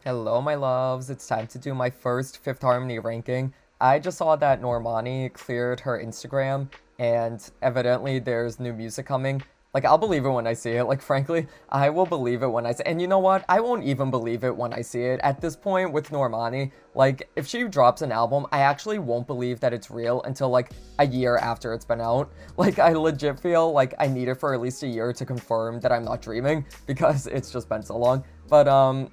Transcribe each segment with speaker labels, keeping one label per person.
Speaker 1: Hello, my loves. It's time to do my first Fifth Harmony ranking. I just saw that Normani cleared her Instagram, and evidently there's new music coming. Like, I'll believe it when I see it. Like, frankly, I will believe it when I see it. And you know what? I won't even believe it when I see it. At this point with Normani, like, if she drops an album, I actually won't believe that it's real until, like, a year after it's been out. Like, I legit feel like I need it for at least a year to confirm that I'm not dreaming because it's just been so long. But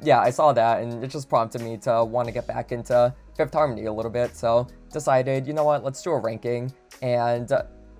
Speaker 1: yeah, I saw that and it just prompted me to want to get back into Fifth Harmony a little bit. So decided, you know what, let's do a ranking. And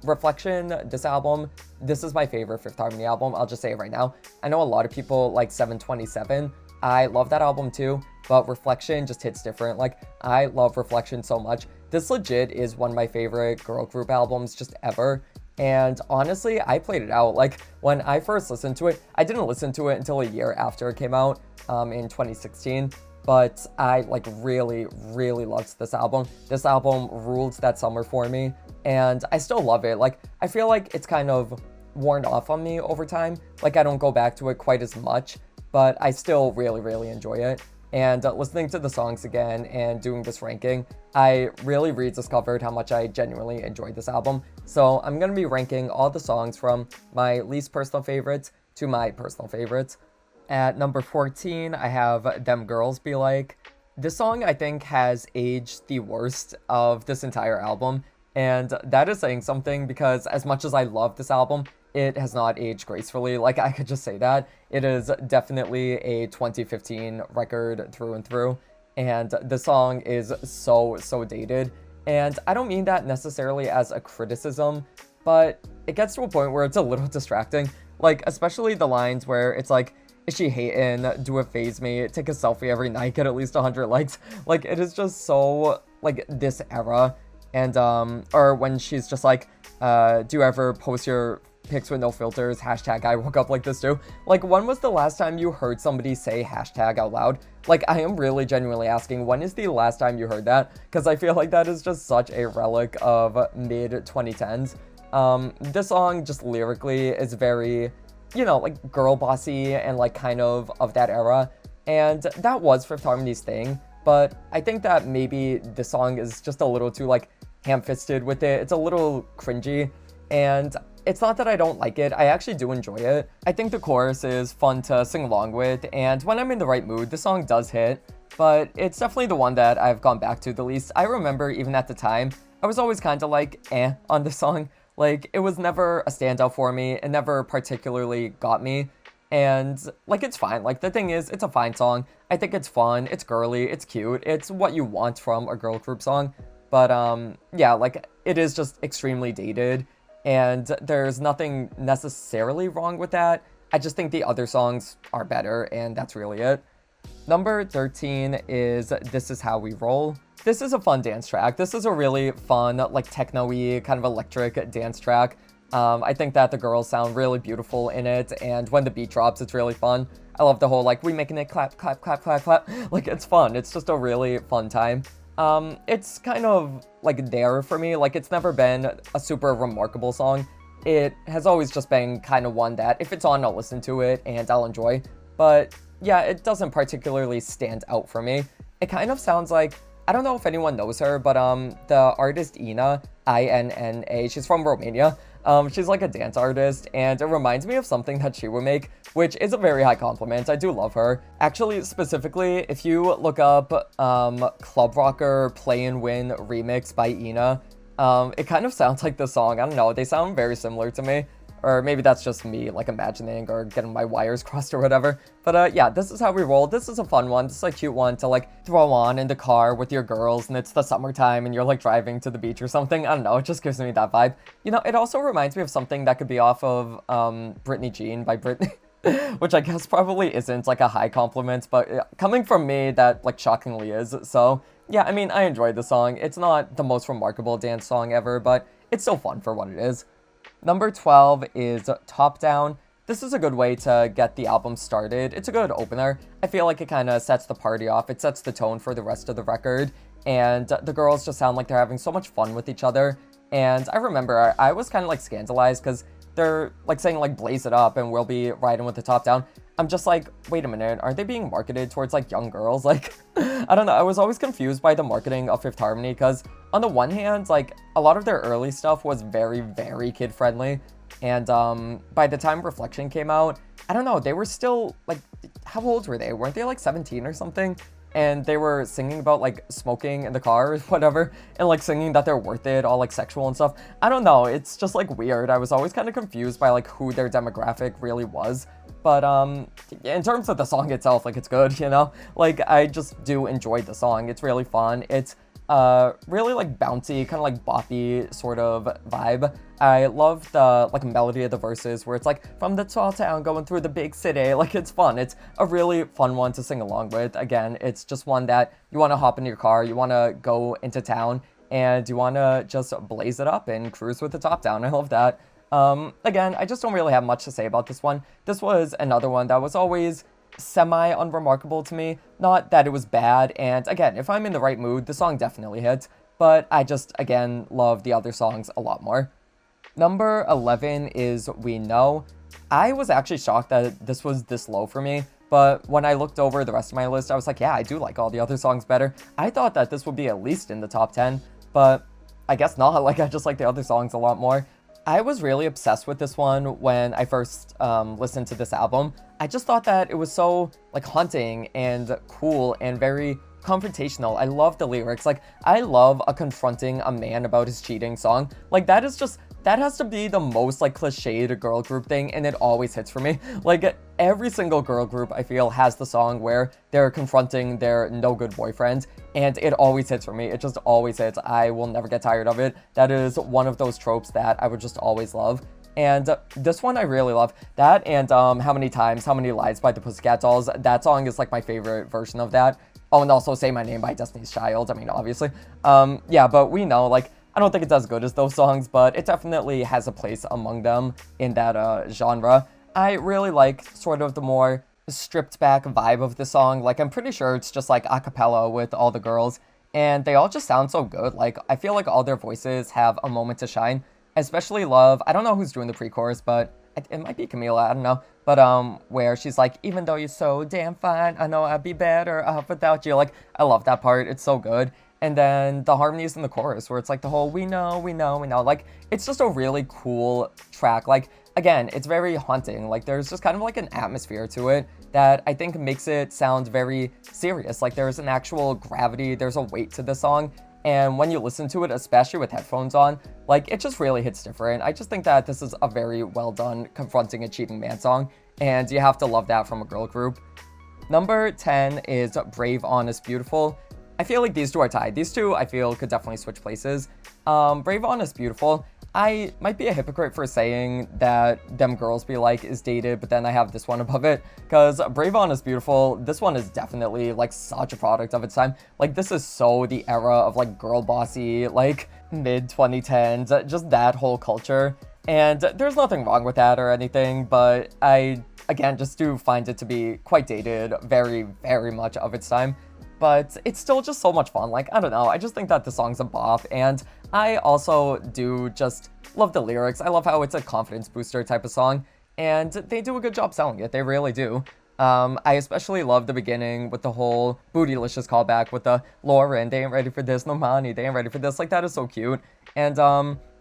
Speaker 1: Reflection, this album, this is my favorite Fifth Harmony album. I'll just say it right now. I know a lot of people like 727. I love that album too, but Reflection just hits different. Like, I love Reflection so much. This legit is one of my favorite girl group albums just ever. And honestly, I played it out. Like, when I first listened to it, I didn't listen to it until a year after it came out in 2016. But I like really, really loved this album. This album ruled that summer for me, and I still love it. Like, I feel like it's kind of worn off on me over time. Like, I don't go back to it quite as much, but I still really, really enjoy it. And listening to the songs again and doing this ranking, I really rediscovered how much I genuinely enjoyed this album. So I'm going to be ranking all the songs from my least personal favorites to my personal favorites. At number 14, I have Them Girls Be Like. This song, I think, has aged the worst of this entire album. And that is saying something because as much as I love this album, it has not aged gracefully. Like, I could just say that. It is definitely a 2015 record through and through. And the song is so, so dated. And I don't mean that necessarily as a criticism, but it gets to a point where it's a little distracting. Like, especially the lines where it's like, is she hating? Do it phase me? Take a selfie every night, get at least 100 likes. Like, it is just so, like, this era. And, or when she's just like, do you ever post your pics with no filters? Hashtag I woke up like this too. Like, when was the last time you heard somebody say hashtag out loud? Like, I am really genuinely asking, when is the last time you heard that? Because I feel like that is just such a relic of mid 2010s. This song just lyrically is very, you know, like girl bossy and like kind of that era. And that was Fifth Harmony's thing. But I think that maybe the song is just a little too like ham-fisted with it. It's a little cringy. And it's not that I don't like it. I actually do enjoy it. I think the chorus is fun to sing along with. And when I'm in the right mood, the song does hit. But it's definitely the one that I've gone back to the least. I remember even at the time, I was always kind of like on the song. Like, it was never a standout for me. It never particularly got me. And, like, it's fine. Like, the thing is, it's a fine song. I think it's fun. It's girly. It's cute. It's what you want from a girl group song. But, yeah, like, it is just extremely dated. And there's nothing necessarily wrong with that. I just think the other songs are better, and that's really it. Number 13 is This Is How We Roll. This is a fun dance track. This is a really fun, like techno-y, kind of electric dance track. I think that the girls sound really beautiful in it, and when the beat drops, it's really fun. I love the whole, like, we making it clap, clap, clap, clap, clap. Like, it's fun. It's just a really fun time. It's kind of, like, there for me. Like, it's never been a super remarkable song. It has always just been kind of one that, if it's on, I'll listen to it, and I'll enjoy. But, yeah, it doesn't particularly stand out for me. It kind of sounds like, I don't know if anyone knows her, but the artist Ina, Inna, she's from Romania. She's like a dance artist, and it reminds me of something that she would make, which is a very high compliment. I do love her. Actually, specifically, if you look up Club Rocker Play and Win remix by Ina, it kind of sounds like the song. I don't know, they sound very similar to me. Or maybe that's just me, like, imagining or getting my wires crossed or whatever. But, yeah, This Is How We Roll. This is a fun one. This is a cute one to, like, throw on in the car with your girls, and it's the summertime, and you're, like, driving to the beach or something. I don't know. It just gives me that vibe. You know, it also reminds me of something that could be off of, Britney Jean by Britney. Which I guess probably isn't, like, a high compliment, but coming from me, that, like, shockingly is. So, yeah, I mean, I enjoyed the song. It's not the most remarkable dance song ever, but it's still fun for what it is. Number 12 is Top Down. This is a good way to get the album started. It's a good opener. I feel like it kind of sets the party off. It sets the tone for the rest of the record. And the girls just sound like they're having so much fun with each other. And I remember I was kind of like scandalized because they're like saying like blaze it up and we'll be riding with the top down. I'm just like, wait a minute, aren't they being marketed towards like young girls? Like, I don't know. I was always confused by the marketing of Fifth Harmony because on the one hand, like a lot of their early stuff was very, very kid friendly. And by the time Reflection came out, I don't know, they were still like, how old were they? Weren't they like 17 or something? And they were singing about like smoking in the car or whatever, and like singing that they're worth it, all like sexual and stuff. I don't know, it's just like weird. I was always kind of confused by like who their demographic really was. But in terms of the song itself, like it's good, you know? Like I just do enjoy the song. It's really fun. It's really like bouncy, kind of like boppy sort of vibe. I love the like melody of the verses where it's like from the small town going through the big city. Like it's fun. It's a really fun one to sing along with. Again, it's just one that you want to hop in your car, you want to go into town, and you want to just blaze it up and cruise with the top down. I love that. Again, I just don't really have much to say about this one. This was another one that was always semi-unremarkable to me. Not that it was bad, and again, if I'm in the right mood, the song definitely hits, but I just, again, love the other songs a lot more. Number 11 is We Know. I was actually shocked that this was this low for me, but when I looked over the rest of my list, I was like, yeah, I do like all the other songs better. I thought that this would be at least in the top 10, but I guess not. Like, I just like the other songs a lot more. I was really obsessed with this one when I first listened to this album. I just thought that it was so like haunting and cool and very confrontational. I love the lyrics. Like I love a confronting a man about his cheating song. Like that is just, that has to be the most like cliched girl group thing, and it always hits for me. Like every single girl group I feel has the song where they're confronting their no good boyfriend, and it always hits for me. It just always hits. I will never get tired of it. That is one of those tropes that I would just always love. And this one I really love. That and How Many Times, How Many Lies by the Pussycat Dolls. That song is like my favorite version of that. Oh, and also Say My Name by Destiny's Child. I mean, obviously. Yeah, but We Know, like, I don't think it's as good as those songs, but it definitely has a place among them in that genre. I really like sort of the more stripped back vibe of the song. Like, I'm pretty sure it's just like a cappella with all the girls, and they all just sound so good. Like, I feel like all their voices have a moment to shine. I especially love, I don't know who's doing the pre-chorus, but it might be Camila, I don't know. But where she's like, even though you're so damn fine, I know I'd be better off without you. Like, I love that part. It's so good. And then the harmonies in the chorus where it's like the whole we know, we know, we know. Like, it's just a really cool track. Like, again, it's very haunting. Like, there's just kind of like an atmosphere to it that I think makes it sound very serious. Like, there's an actual gravity, there's a weight to the song. And when you listen to it, especially with headphones on, like, it just really hits different. I just think that this is a very well done confronting a cheating man song, and you have to love that from a girl group. Number 10 is Brave, Honest, Beautiful. I feel like these two are tied. These two, I feel, could definitely switch places. Brave, Honest, Beautiful. I might be a hypocrite for saying that Them Girls Be Like is dated, but then I have this one above it, because Brave, Honest, Beautiful, this one is definitely, like, such a product of its time. Like, this is so the era of, like, girl bossy, like, mid-2010s, just that whole culture. And there's nothing wrong with that or anything, but I, again, just do find it to be quite dated, very, very much of its time. But it's still just so much fun. Like, I don't know, I just think that the song's a bop, and I also do just love the lyrics. I love how it's a confidence booster type of song, and they do a good job selling it. They really do. I especially love the beginning with the whole Bootylicious callback with the Lauren, they ain't ready for this, Normani, they ain't ready for this. Like, that is so cute. And,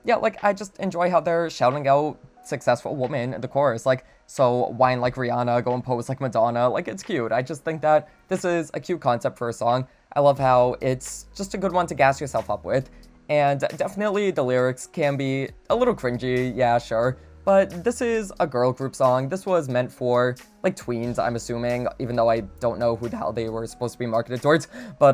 Speaker 1: yeah, like, I just enjoy how they're shouting out successful woman in the chorus. Like, so whine like Rihanna, go and pose like Madonna. Like, it's cute. I just think that this is a cute concept for a song. I love how it's just a good one to gas yourself up with. And definitely the lyrics can be a little cringy, yeah, sure. But this is a girl group song. This was meant for, like, tweens, I'm assuming, even though I don't know who the hell they were supposed to be marketed towards. But,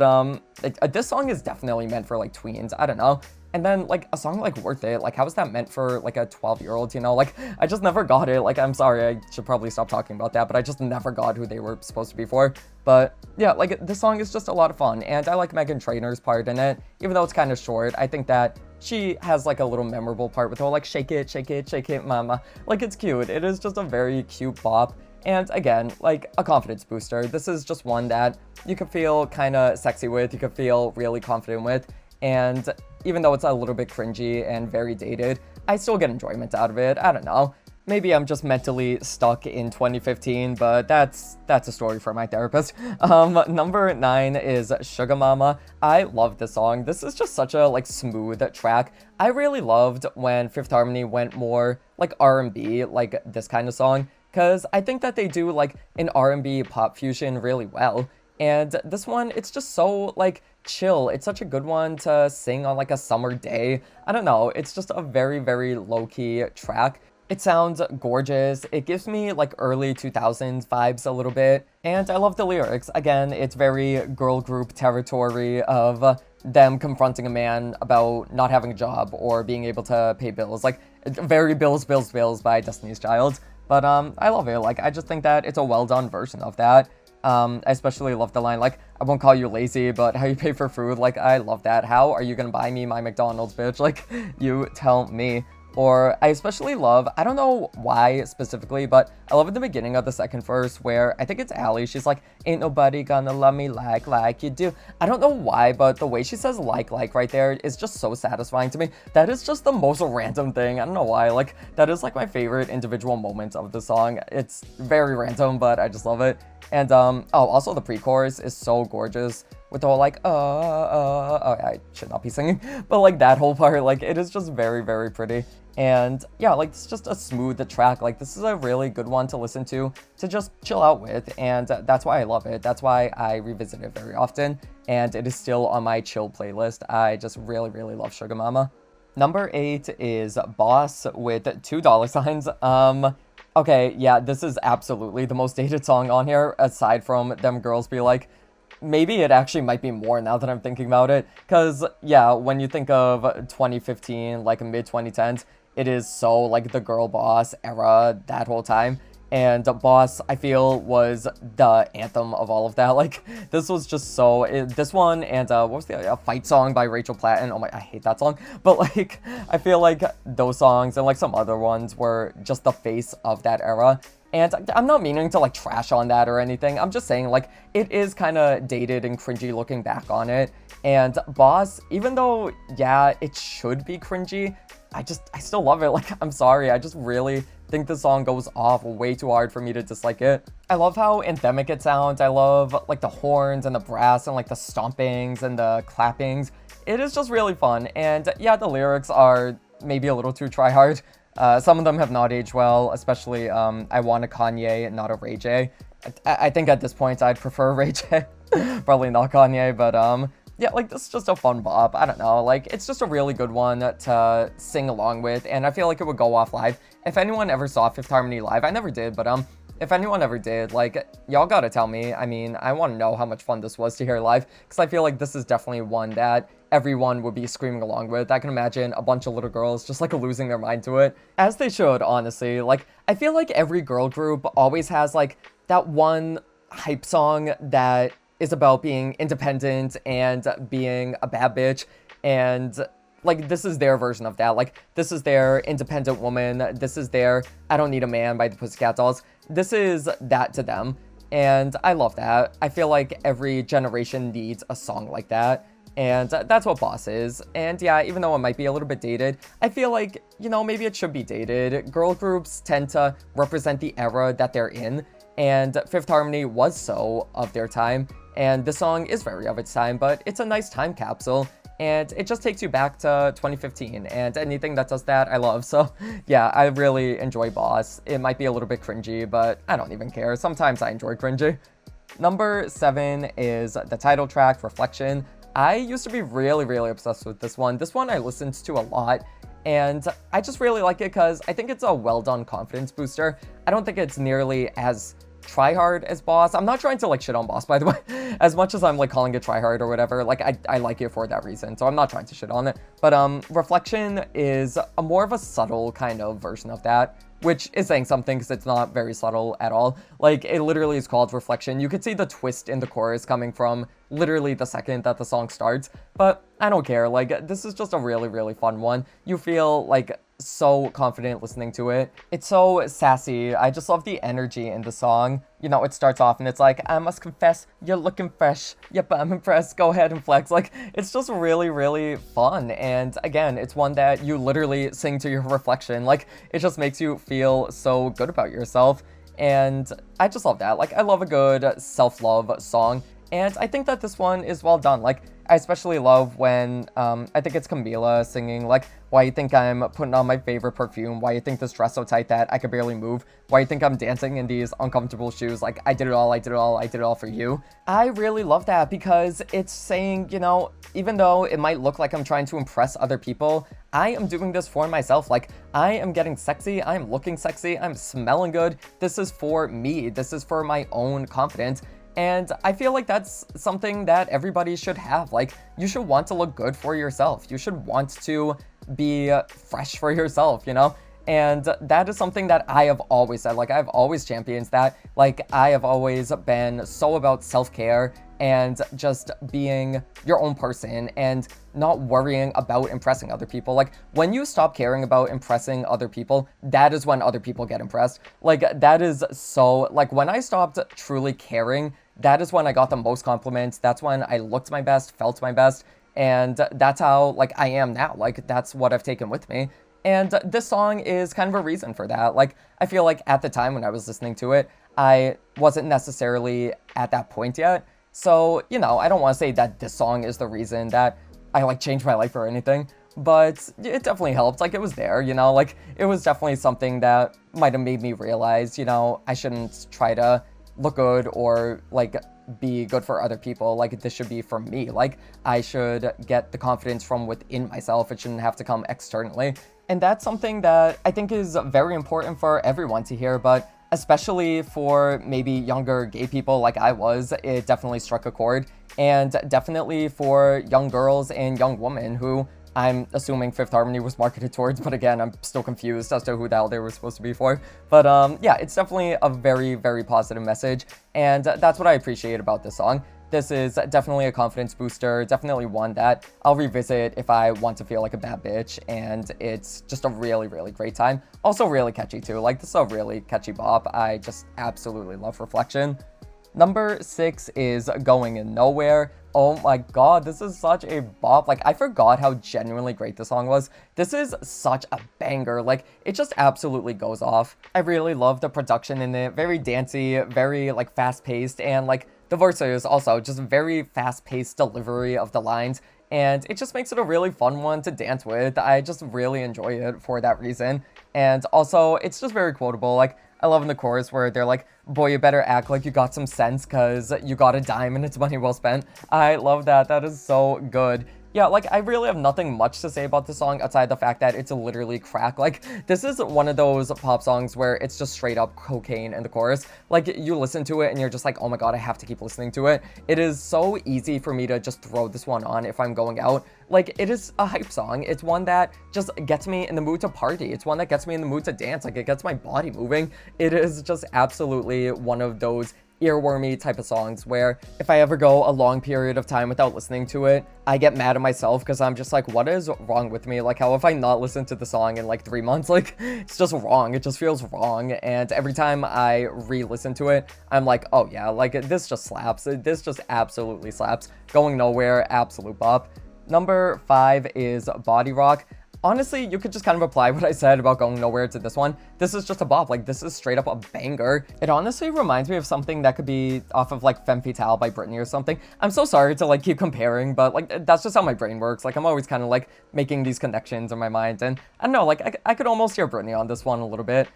Speaker 1: this song is definitely meant for, like, tweens. I don't know. And then, like, a song like Worth It, like, how is that meant for, like, a 12-year-old, you know? Like, I just never got it. Like, I'm sorry, I should probably stop talking about that, but I just never got who they were supposed to be for. But, yeah, like, this song is just a lot of fun, and I like Meghan Trainor's part in it, even though it's kind of short. I think that she has, like, a little memorable part with the whole, like, shake it, mama. Like, it's cute. It is just a very cute bop. And again, like, a confidence booster. This is just one that you could feel kind of sexy with, you could feel really confident with, and even though it's a little bit cringy and very dated, I still get enjoyment out of it. I don't know. Maybe I'm just mentally stuck in 2015, but that's a story for my therapist. Number 9 is Sugar Mama. I love this song. This is just such a like smooth track. I really loved when Fifth Harmony went more like R&B, like this kind of song, because I think that they do like an R&B pop fusion really well. And this one, it's just so like chill. It's such a good one to sing on like a summer day. I don't know. It's just a very, very low-key track. It sounds gorgeous. It gives me like early 2000s vibes a little bit. And I love the lyrics. Again, it's very girl group territory of them confronting a man about not having a job or being able to pay bills. Like, very Bills, Bills, Bills by Destiny's Child. But I love it. Like, I just think that it's a well done version of that. I especially love the line, like, I won't call you lazy, but how you pay for food, like, I love that. How are you gonna buy me my McDonald's, bitch? Like, you tell me. Or I especially love, I don't know why specifically, but I love at the beginning of the second verse where I think it's Allie. She's like, ain't nobody gonna love me like you do. I don't know why, but the way she says like right there is just so satisfying to me. That is just the most random thing. I don't know why. Like, that is like my favorite individual moment of the song. It's very random, but I just love it. And oh, also the pre-chorus is so gorgeous with the whole like, oh, I should not be singing, but like that whole part, like it is just very, very pretty. And yeah, like it's just a smooth track. Like this is a really good one to listen to just chill out with. And that's why I love it. That's why I revisit it very often. And it is still on my chill playlist. I just really, really love Sugar Mama. Number 8 is Boss with $2. Okay, yeah, this is absolutely the most dated song on here, aside from Them Girls Be Like. Maybe it actually might be more now that I'm thinking about it, because, yeah, when you think of 2015, like mid-2010s, it is so, like, the girl boss era that whole time. And Boss, I feel, was the anthem of all of that. Like, this was just so... this one and, what was the Fight Song by Rachel Platten. Oh my, I hate that song. But, like, I feel like those songs and, like, some other ones were just the face of that era. And I'm not meaning to, like, trash on that or anything. I'm just saying, like, it is kind of dated and cringy looking back on it. And Boss, even though, yeah, it should be cringy, I still love it. Like, I'm sorry. I just really think the song goes off way too hard for me to dislike it. I love how anthemic it sounds. I love, like, the horns and the brass and, like, the stompings and the clappings. It is just really fun. And, yeah, the lyrics are maybe a little too try-hard. Some of them have not aged well, especially I want a Kanye, not a Ray J. I think at this point I'd prefer Ray J. Probably not Kanye, but yeah, like this is just a fun bop. I don't know, like it's just a really good one to sing along with, and I feel like it would go off live. If anyone ever saw Fifth Harmony live, I never did, but if anyone ever did, like, y'all gotta tell me. I mean, I want to know how much fun this was to hear live, because I feel like this is definitely one that everyone would be screaming along with. I can imagine a bunch of little girls just, like, losing their mind to it. As they should, honestly. Like, I feel like every girl group always has, like, that one hype song that is about being independent and being a bad bitch, and... like, this is their version of that. Like, this is their independent woman. This is their I Don't Need a Man by the Pussycat Dolls. This is that to them. And I love that. I feel like every generation needs a song like that. And that's what Boss is. And yeah, even though it might be a little bit dated, I feel like, you know, maybe it should be dated. Girl groups tend to represent the era that they're in. And Fifth Harmony was so of their time. And the song is very of its time, but it's a nice time capsule. And it just takes you back to 2015, and anything that does that, I love. So, yeah, I really enjoy Boss. It might be a little bit cringy, but I don't even care. Sometimes I enjoy cringy. Number 7 is the title track, Reflection. I used to be really, really obsessed with this one. This one I listened to a lot, and I just really like it because I think it's a well-done confidence booster. I don't think it's nearly as try hard as Boss. I'm not trying to like shit on Boss, by the way, as much as I'm like calling it try hard or whatever. Like I like it for that reason, so I'm not trying to shit on it. But Reflection is a more of a subtle kind of version of that, which is saying something because it's not very subtle at all. Like, it literally is called Reflection. You could see the twist in the chorus coming from literally the second that the song starts, but I don't care. Like, this is just a really, really fun one. You feel like so confident listening to it. It's so sassy. I just love the energy in the song. it starts off and it's like, I must confess, you're looking fresh. Yep, I'm impressed. Go ahead and flex. Like, it's just really, really fun. And again, it's one that you literally sing to your reflection. Like, it just makes you feel so good about yourself. And I just love that. Like, I love a good self-love song. And I think that this one is well done. Like, I especially love when, I think it's Camila singing, like, why you think I'm putting on my favorite perfume? Why you think this dress so tight that I could barely move? Why you think I'm dancing in these uncomfortable shoes? Like, I did it all, I did it all, I did it all for you. I really love that because it's saying, even though it might look like I'm trying to impress other people, I am doing this for myself. Like, I am getting sexy, I'm looking sexy, I'm smelling good. This is for me. This is for my own confidence. And I feel like that's something that everybody should have. Like, you should want to look good for yourself. You should want to be fresh for yourself, And that is something that I have always said. Like, I've always championed that. Like, I have always been so about self-care and just being your own person and not worrying about impressing other people. Like, when you stop caring about impressing other people, that is when other people get impressed. Like, that is so, like, when I stopped truly caring, that is when I got the most compliments. That's when I looked my best, felt my best, and that's how, like, I am now. Like, that's what I've taken with me. And this song is kind of a reason for that. Like, I feel like at the time when I was listening to it, I wasn't necessarily at that point yet. So, I don't want to say that this song is the reason that I, like, changed my life or anything, but it definitely helped. Like, it was there, like, it was definitely something that might have made me realize, I shouldn't try to look good or, like, be good for other people. Like, this should be for me. Like, I should get the confidence from within myself. It shouldn't have to come externally. And that's something that I think is very important for everyone to hear, but especially for maybe younger gay people like I was, it definitely struck a chord. And definitely for young girls and young women who I'm assuming Fifth Harmony was marketed towards, but again, I'm still confused as to who the hell they were supposed to be for. But yeah, it's definitely a very, very positive message, and that's what I appreciate about this song. This is definitely a confidence booster, definitely one that I'll revisit if I want to feel like a bad bitch, and it's just a really, really great time. Also really catchy too, like, this is a really catchy bop. I just absolutely love Reflection. Number 6 is Going Nowhere. Oh my god, this is such a bop. Like, I forgot how genuinely great the song was. This is such a banger. Like, it just absolutely goes off. I really love the production in it. Very dancey, very, like, fast-paced, and, like, the verses also just very fast-paced delivery of the lines. And it just makes it a really fun one to dance with. I just really enjoy it for that reason. And also, it's just very quotable. Like, I love in the chorus where they're like, boy, you better act like you got some sense because you got a dime and it's money well spent. I love that. That is so good. Yeah, like, I really have nothing much to say about this song outside the fact that it's literally crack. Like, this is one of those pop songs where it's just straight up cocaine in the chorus. Like, you listen to it and you're just like, oh my god, I have to keep listening to it. It is so easy for me to just throw this one on if I'm going out. Like, it is a hype song. It's one that just gets me in the mood to party. It's one that gets me in the mood to dance. Like, it gets my body moving. It is just absolutely one of those earwormy type of songs where if I ever go a long period of time without listening to it, I get mad at myself because I'm just like, what is wrong with me? Like, how have I not listened to the song in like 3 months? Like, it's just wrong. It just feels wrong. And every time I re-listen to it, I'm like, oh yeah, like, this just slaps. This just absolutely slaps. Going Nowhere, absolute bop. Number 5 is Body Rock. Honestly, you could just kind of apply what I said about Going Nowhere to this one. This is just a bop. Like, this is straight up a banger. It honestly reminds me of something that could be off of, like, Femme Fatale by Britney or something. I'm so sorry to, like, keep comparing, but, like, that's just how my brain works. Like, I'm always kind of, like, making these connections in my mind. And I don't know, like, I could almost hear Britney on this one a little bit.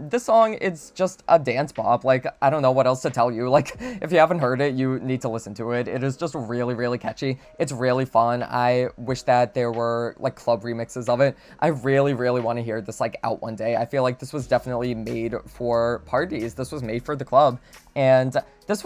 Speaker 1: This song, it's just a dance bop. Like, I don't know what else to tell you. Like, if you haven't heard it, you need to listen to it. It is just really, really catchy. It's really fun. I wish that there were, like, club remixes of it. I really, really want to hear this, like, out one day. I feel like this was definitely made for parties. This was made for the club. And this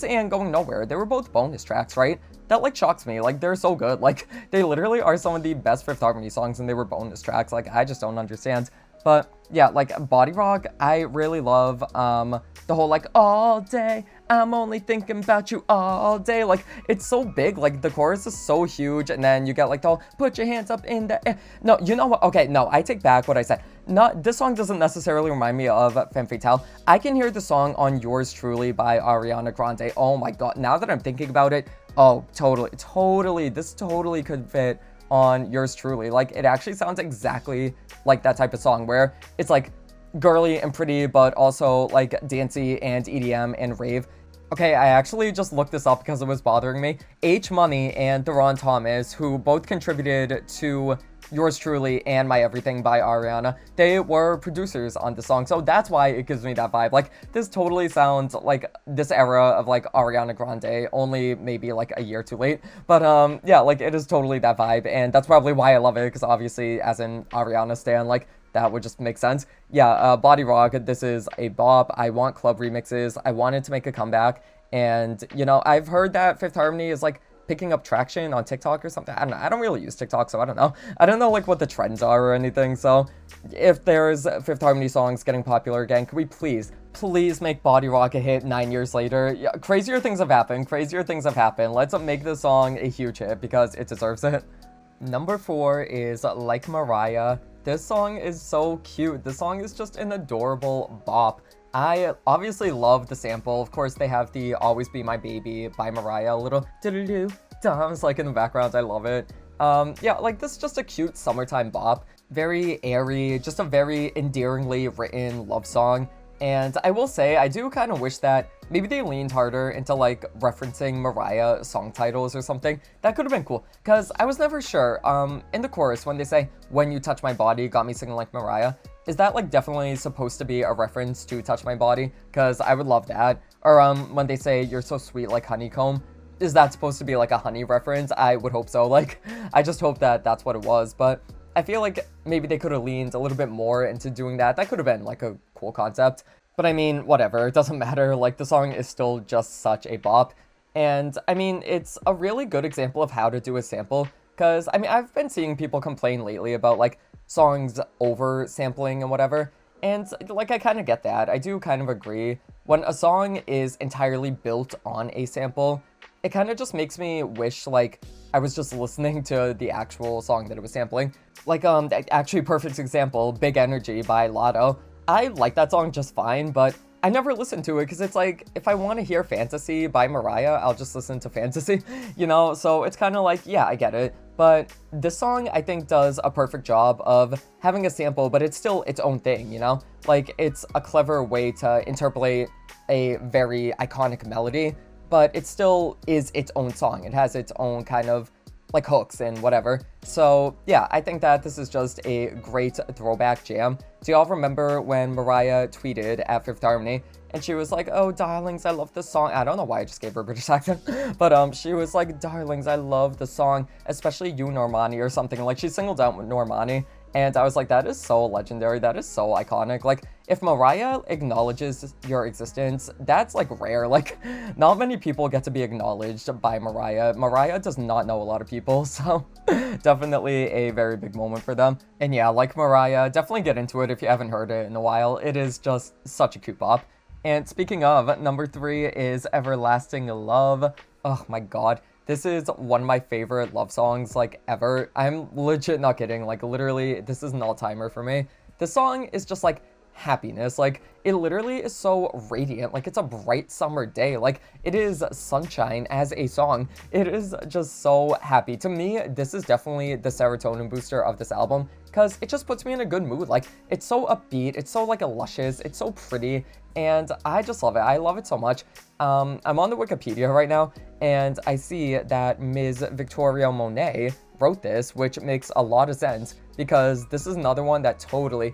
Speaker 1: and Going Nowhere, they were both bonus tracks, right? That, like, shocks me. Like, they're so good. Like, they literally are some of the best Fifth Harmony songs, and they were bonus tracks. Like, I just don't understand. But yeah, like, Body Rock, I really love the whole, like, all day I'm only thinking about you all day. Like, it's so big. Like, the chorus is so huge, and then you get like the whole, put your hands up in the air. No, you know what? Okay, no, I take back what I said. Not this song doesn't necessarily remind me of Femme Fatale. I can hear the song on Yours Truly by Ariana Grande. Oh my god, now that I'm thinking about it, oh, totally, this totally could fit on Yours Truly. Like, it actually sounds exactly like that type of song where it's like girly and pretty, but also like dancey and EDM and rave. Okay, I actually just looked this up because it was bothering me. H Money and Theron Thomas, who both contributed to Yours Truly and My Everything by Ariana, they were producers on the song, so that's why it gives me that vibe. Like, this totally sounds like this era of like Ariana Grande, only maybe like a year too late, but yeah, like it is totally that vibe, and that's probably why I love it, because obviously as an Ariana stan, like that would just make sense. Yeah, Body Rock, this is a bop. I want club remixes. I wanted to make a comeback, and you know, I've heard that Fifth Harmony is like picking up traction on TikTok or something. I don't know. I don't really use TikTok, so I don't know. I don't know like what the trends are or anything. So if there's Fifth Harmony songs getting popular again, could we please make Body Rock a hit 9 years later? Yeah, crazier things have happened. Let's make this song a huge hit because it deserves it. Number 4 is Like Mariah. This song is so cute. This song is just an adorable bop. I obviously love the sample. Of course, they have the Always Be My Baby by Mariah, a little do-do-do dums like in the background. I love it. Yeah, like this is just a cute summertime bop. Very airy, just a very endearingly written love song. And I will say, I do kind of wish that maybe they leaned harder into like referencing Mariah song titles or something. That could have been cool, because I was never sure. In the chorus, when they say, when you touch my body, got me singing like Mariah, is that like definitely supposed to be a reference to Touch My Body? Because I would love that. Or when they say, you're so sweet like honeycomb, is that supposed to be like a honey reference? I would hope so. Like, I just hope that that's what it was. But I feel like maybe they could have leaned a little bit more into doing that. That could have been like a cool concept. But I mean, whatever, it doesn't matter. Like, the song is still just such a bop. And I mean, it's a really good example of how to do a sample. Because, I mean, I've been seeing people complain lately about like songs over sampling and whatever. And like, I kind of get that. I do kind of agree. When a song is entirely built on a sample, it kind of just makes me wish like I was just listening to the actual song that it was sampling. Like, actually perfect example, Big Energy by Lotto. I like that song just fine, but I never listen to it because it's like, if I want to hear Fantasy by Mariah, I'll just listen to Fantasy, you know? So it's kind of like, yeah, I get it. But this song, I think, does a perfect job of having a sample, but it's still its own thing, you know? Like, it's a clever way to interpolate a very iconic melody, but it still is its own song. It has its own kind of like hooks and whatever. So yeah, I think that this is just a great throwback jam. Do y'all remember when Mariah tweeted at Fifth Harmony and she was like, oh, darlings, I love this song. I don't know why I just gave her a British accent, but she was like, darlings, I love the song, especially you, Normani, or something. Like, she singled out Normani, and I was like, that is so legendary. That is so iconic. Like, if Mariah acknowledges your existence, that's like rare. Like, not many people get to be acknowledged by Mariah. Mariah does not know a lot of people, so definitely a very big moment for them. And yeah, like Mariah, definitely get into it if you haven't heard it in a while. It is just such a cute bop. And speaking of, number 3 is Everlasting Love. Oh my god. This is one of my favorite love songs, like, ever. I'm legit not kidding. Like, literally, this is an all-timer for me. This song is just, like, happiness. Like, it literally is so radiant. Like, it's a bright summer day. Like, it is sunshine as a song. It is just so happy. To me, this is definitely the serotonin booster of this album, because it just puts me in a good mood. Like, it's so upbeat. It's so, like, luscious. It's so pretty. And I just love it. I love it so much. I'm on the Wikipedia right now, and I see that Ms. Victoria Monet wrote this, which makes a lot of sense, because this is another one that totally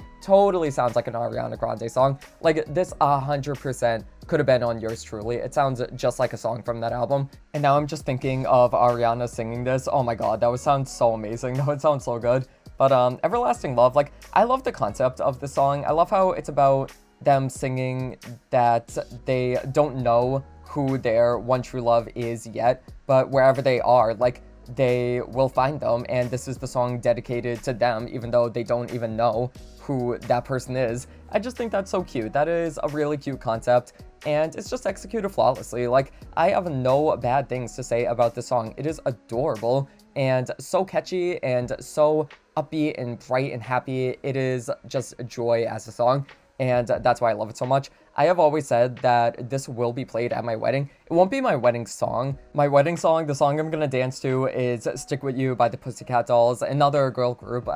Speaker 1: sounds like an Ariana Grande song. Like, this 100% could have been on Yours Truly. It sounds just like a song from that album. And now I'm just thinking of Ariana singing this. Oh my god, that would sound so amazing. That would sound so good. But Everlasting Love, like, I love the concept of the song. I love how it's about them singing that they don't know who their one true love is yet, but wherever they are, like, they will find them, and this is the song dedicated to them, even though they don't even know who that person is. I just think that's so cute. That is a really cute concept, and it's just executed flawlessly. Like, I have no bad things to say about this song. It is adorable and so catchy and so upbeat and bright and happy. It is just joy as a song, and that's why I love it so much. I have always said that this will be played at my wedding. It won't be my wedding song. My wedding song, the song I'm gonna dance to, is Stick With You by the Pussycat Dolls, another girl group.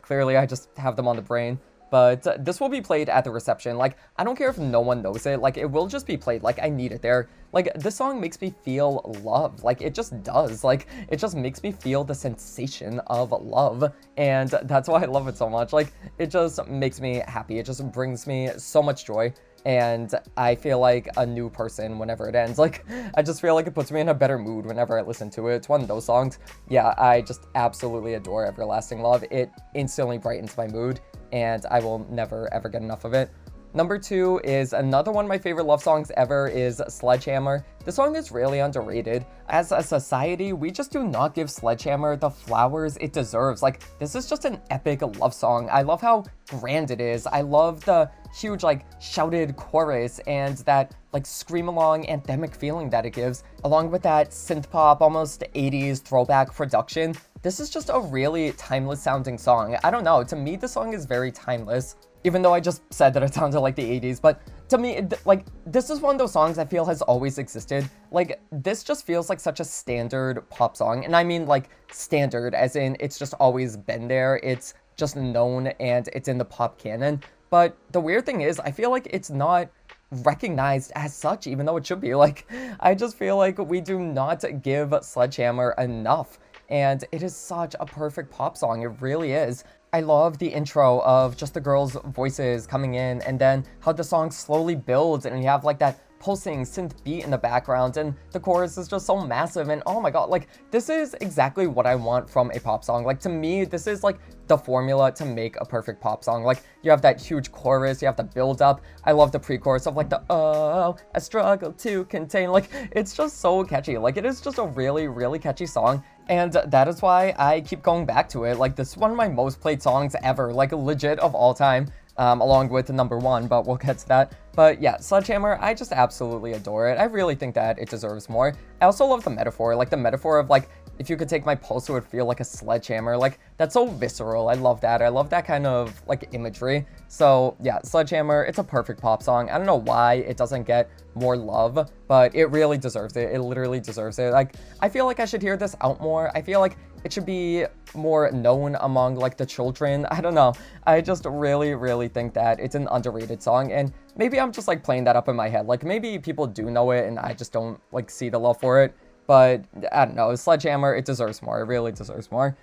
Speaker 1: Clearly I just have them on the brain. But this will be played at the reception. Like, I don't care if no one knows it. Like, it will just be played. Like, I need it there. Like, this song makes me feel love. Like, it just does. Like, it just makes me feel the sensation of love. And that's why I love it so much. Like, it just makes me happy. It just brings me so much joy. And I feel like a new person whenever it ends. Like, I just feel like it puts me in a better mood whenever I listen to it. It's one of those songs. Yeah, I just absolutely adore Everlasting Love. It instantly brightens my mood, and I will never ever get enough of it. Number 2 is another one of my favorite love songs ever, is Sledgehammer. This song is really underrated. As a society, we just do not give Sledgehammer the flowers it deserves. Like, this is just an epic love song. I love how grand it is. I love the huge, like, shouted chorus and that, like, scream-along anthemic feeling that it gives, along with that synth-pop, almost 80s throwback production. This is just a really timeless sounding song. I don't know, to me, the song is very timeless. Even though I just said that it sounded like the 80s, but to me, like, this is one of those songs I feel has always existed. Like, this just feels like such a standard pop song, and I mean, like, standard, as in, it's just always been there, it's just known, and it's in the pop canon. But the weird thing is, I feel like it's not recognized as such, even though it should be. Like, I just feel like we do not give Sledgehammer enough, and it is such a perfect pop song, it really is. I love the intro of just the girls' voices coming in, and then how the song slowly builds, and you have like that pulsing synth beat in the background, and the chorus is just so massive, and oh my god, like, this is exactly what I want from a pop song. Like, to me, this is like the formula to make a perfect pop song. Like, you have that huge chorus, you have the build up. I love the pre-chorus of like the, oh, I struggle to contain. Like, it's just so catchy. Like, it is just a really, really catchy song. And that is why I keep going back to it. Like, this is one of my most played songs ever, like, legit of all time, along with the number 1, but we'll get to that. But yeah, Sledgehammer, I just absolutely adore it. I really think that it deserves more. I also love the metaphor, like, the metaphor of, like, if you could take my pulse, it would feel like a sledgehammer. Like, that's so visceral. I love that. I love that kind of, like, imagery. So, yeah, Sledgehammer, it's a perfect pop song. I don't know why it doesn't get more love, but it really deserves it. It literally deserves it. Like, I feel like I should hear this out more. I feel like it should be more known among, like, the children. I don't know. I just really, really think that it's an underrated song, and maybe I'm just, like, playing that up in my head. Like, maybe people do know it, and I just don't, like, see the love for it. But, I don't know, Sledgehammer, it deserves more. It really deserves more.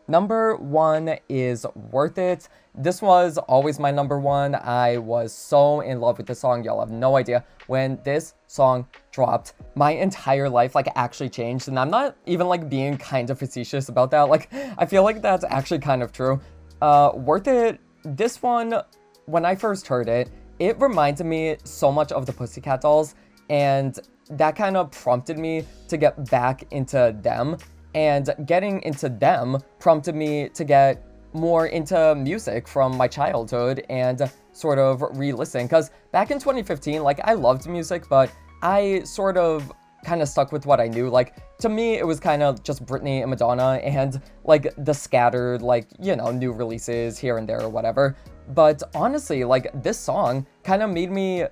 Speaker 1: Number 1 is Worth It. This was always my number 1. I was so in love with this song. Y'all have no idea. When this song dropped, my entire life, like, actually changed. And I'm not even, like, being kind of facetious about that. Like, I feel like that's actually kind of true. Worth It, this one, when I first heard it, it reminded me so much of the Pussycat Dolls. And that kind of prompted me to get back into them, and getting into them prompted me to get more into music from my childhood and sort of re-listen, because back in 2015, like, I loved music, but I sort of kind of stuck with what I knew. Like, to me, it was kind of just Britney and Madonna and, like, the scattered, like, you know, new releases here and there or whatever. But honestly, like, this song kind of made me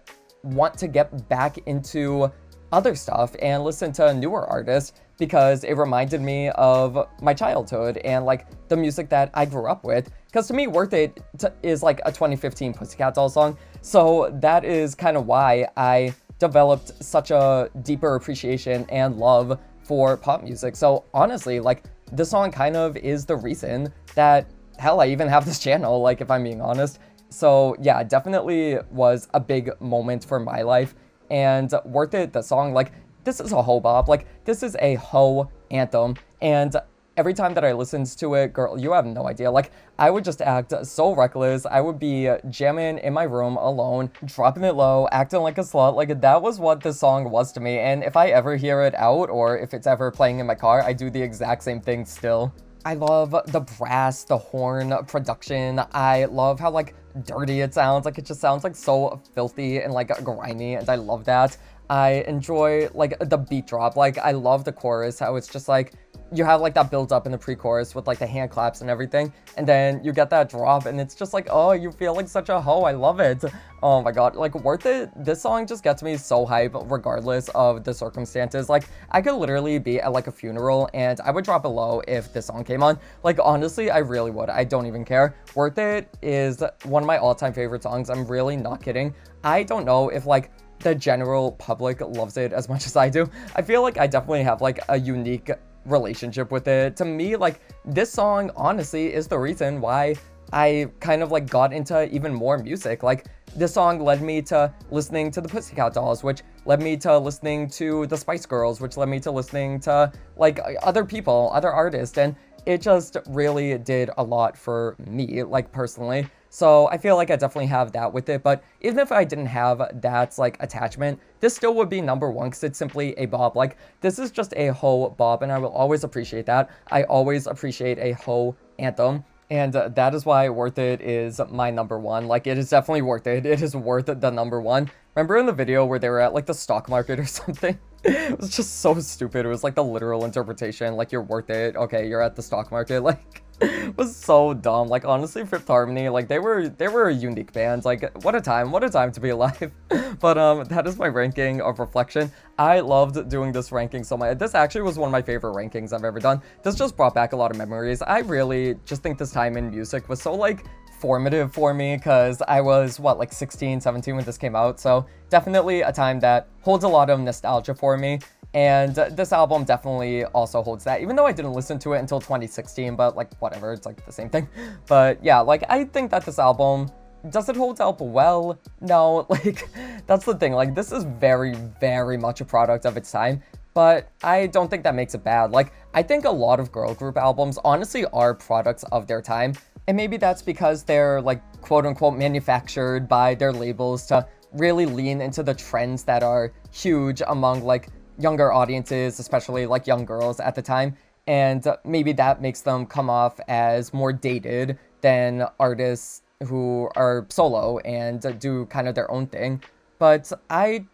Speaker 1: want to get back into other stuff and listen to newer artists, because it reminded me of my childhood and, like, the music that I grew up with. Because to me, Worth It is like a 2015 Pussycat Dolls song, so that is kind of why I developed such a deeper appreciation and love for pop music. So honestly, like, this song kind of is the reason that, hell, I even have this channel, like, if I'm being honest. So yeah, definitely was a big moment for my life. And Worth It, the song, like, this is a hoe bop. Like, this is a hoe anthem. And every time that I listened to it, girl, you have no idea. Like, I would just act so reckless. I would be jamming in my room alone, dropping it low, acting like a slut. Like, that was what this song was to me. And if I ever hear it out, or if it's ever playing in my car, I do the exact same thing still. I love the brass, the horn production. I love how like dirty it sounds. Like it just sounds like so filthy and like grimy, and I love that. I enjoy like the beat drop. Like I love the chorus, how it's just like you have like that build up in the pre-chorus with like the hand claps and everything, and then you get that drop and it's just like, oh, you feel like such a hoe. I love it. Oh my god, like Worth It. This song just gets me so hype regardless of the circumstances. Like I could literally be at like a funeral and I would drop it low if this song came on. Like honestly, I really would. I don't even care. Worth It is one of my all-time favorite songs. I'm really not kidding. I don't know if like the general public loves it as much as I do. I feel like I definitely have like a unique relationship with it. To me, like this song honestly is the reason why I kind of like got into even more music. Like this song led me to listening to the Pussycat Dolls, which led me to listening to the Spice Girls, which led me to listening to like other people, other artists, and it just really did a lot for me, like personally. So I feel like I definitely have that with it, but even if I didn't have that like attachment, this still would be number one because it's simply a bop. Like this is just a hoe bop, and I will always appreciate that. I always appreciate a hoe anthem. And that is why Worth It is my number one. Like, it is definitely worth it. It is worth the number one. Remember in the video where they were at, like, the stock market or something? It was just so stupid. It was, like, the literal interpretation. Like, you're worth it. Okay, you're at the stock market. Like, it was so dumb. Like, honestly, Fifth Harmony, like, they were a unique band. Like, what a time to be alive. But, that is my ranking of Reflection. I loved doing this ranking so much. This actually was one of my favorite rankings I've ever done. This just brought back a lot of memories. I really just think this time in music was so, like, formative for me because I was, what, like 16, 17 when this came out. So definitely a time that holds a lot of nostalgia for me. And this album definitely also holds that, even though I didn't listen to it until 2016, but like whatever, it's like the same thing. But yeah, like I think that this album, does it hold up well? No, like that's the thing. Like this is very, very much a product of its time, but I don't think that makes it bad. Like I think a lot of girl group albums honestly are products of their time. And maybe that's because they're like quote unquote manufactured by their labels to really lean into the trends that are huge among like younger audiences, especially like young girls at the time. And maybe that makes them come off as more dated than artists who are solo and do kind of their own thing. But I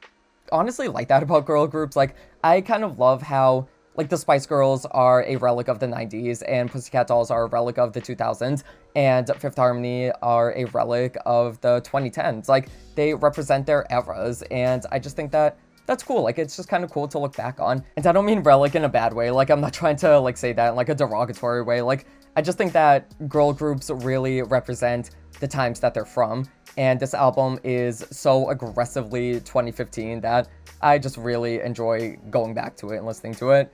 Speaker 1: honestly like that about girl groups. Like, I kind of love how, like, the Spice Girls are a relic of the 90s, and Pussycat Dolls are a relic of the 2000s, and Fifth Harmony are a relic of the 2010s. Like, they represent their eras, and I just think that that's cool. Like, it's just kind of cool to look back on. And I don't mean relic in a bad way. Like, I'm not trying to, like, say that in, like, a derogatory way. Like, I just think that girl groups really represent the times that they're from. And this album is so aggressively 2015 that I just really enjoy going back to it and listening to it.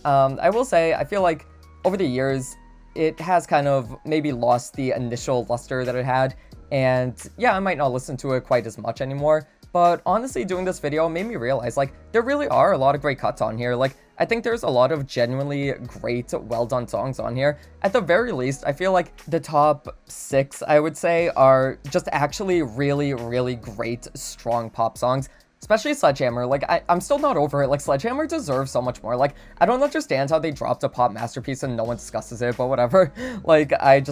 Speaker 1: I will say, I feel like over the years, it has kind of maybe lost the initial luster that it had. And yeah, I might not listen to it quite as much anymore. But honestly, doing this video made me realize, like, there really are a lot of great cuts on here. Like, I think there's a lot of genuinely great, well-done songs on here. At the very least, I feel like the top 6, I would say, are just actually really, really great, strong pop songs. Especially Sledgehammer. Like, I'm still not over it. Like, Sledgehammer deserves so much more. Like, I don't understand how they dropped a pop masterpiece and no one discusses it, but whatever. Like, I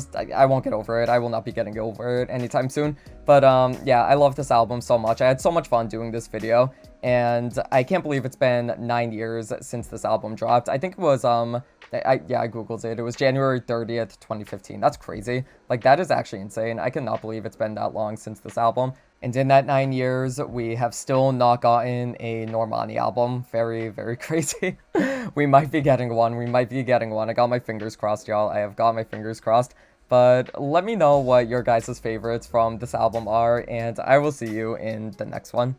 Speaker 1: won't get over it. I will not be getting over it anytime soon. But, yeah, I love this album so much. I had so much fun doing this video, and I can't believe it's been 9 years since this album dropped. I think it was, I googled it. It was January 30th, 2015. That's crazy. Like, that is actually insane. I cannot believe it's been that long since this album. And in that 9 years, we have still not gotten a Normani album. Very, very crazy. We might be getting one. We might be getting one. I got my fingers crossed, y'all. I have got my fingers crossed. But let me know what your guys' favorites from this album are, and I will see you in the next one.